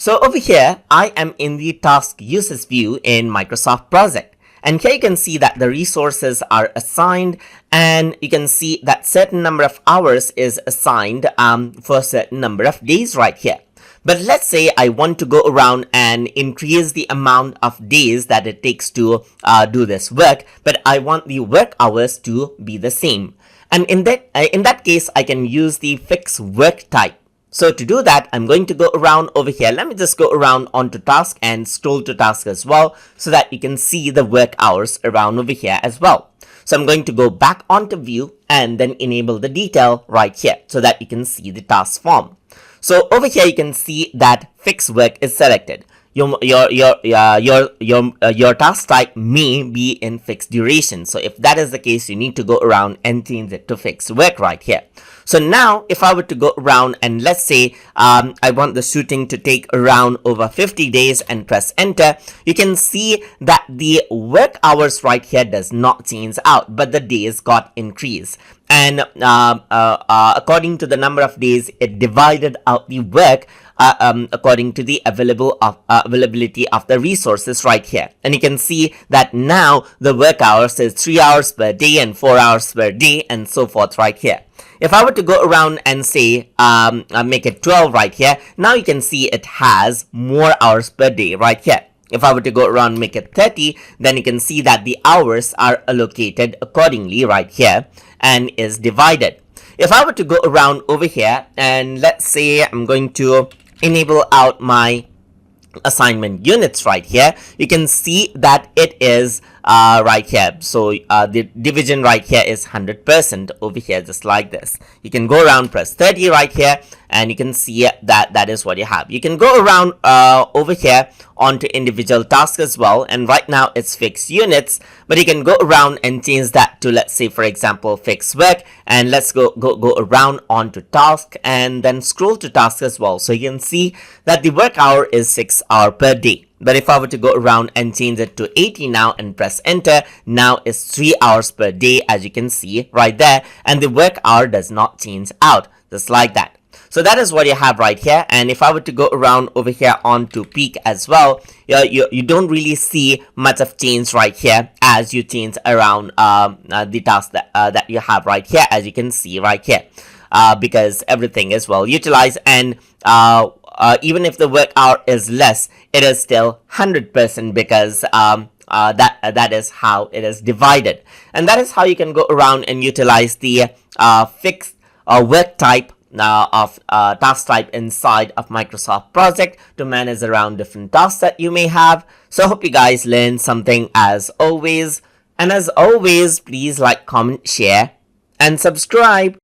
So over here, I am in the task users view in Microsoft Project. And here you can see that the resources are assigned, and you can see that certain number of hours is assigned for a certain number of days right here. But let's say I want to go around and increase the amount of days that it takes to do this work, but I want the work hours to be the same. And in that case, I can use the fix work type. So to do that, I'm going to go around over here. Let me just go around onto task and scroll to task as well, so that you can see the work hours around over here as well. So I'm going to go back onto view and then enable the detail right here so that you can see the task form. So over here you can see that fix work is selected. Your task type may be in fixed duration. So if that is the case, you need to go around and change it to fixed work right here. So now if I were to go around and let's say I want the shooting to take around over 50 days and press enter, you can see that the work hours right here does not change out, but the days got increased. And according to the number of days, it divided out the work according to the availability of the resources right here. And you can see that now the work hours is 3 hours per day and 4 hours per day and so forth right here. If I were to go around and say make it 12 right here, now you can see it has more hours per day right here. If I were to go around and make it 30, then you can see that the hours are allocated accordingly right here and is divided. If I were to go around over here and let's say I'm going to enable out my assignment units right here, you can see that it is right here. So the division right here is 100% over here, just like this. You can go around, press 30 right here, and you can see that that is what you have. You can go around over here onto individual tasks as well, and right now it's fixed units, but you can go around and change that to, let's say for example, fixed work. And let's go around onto task and then scroll to task as well. So you can see that the work hour is 6 hours per day. But if I were to go around and change it to 80 now and press enter, now it's 3 hours per day, as you can see right there, and the work hour does not change out, just like that. So that is what you have right here. And if I were to go around over here onto peak as well, you don't really see much of change right here as you change around the task that you have right here, as you can see right here, because everything is well utilized. And even if the work hour is less, it is still 100% because that is how it is divided. And that is how you can go around and utilize the fixed work type of task type inside of Microsoft Project to manage around different tasks that you may have. So I hope you guys learned something as always. And as always, please like, comment, share, and subscribe.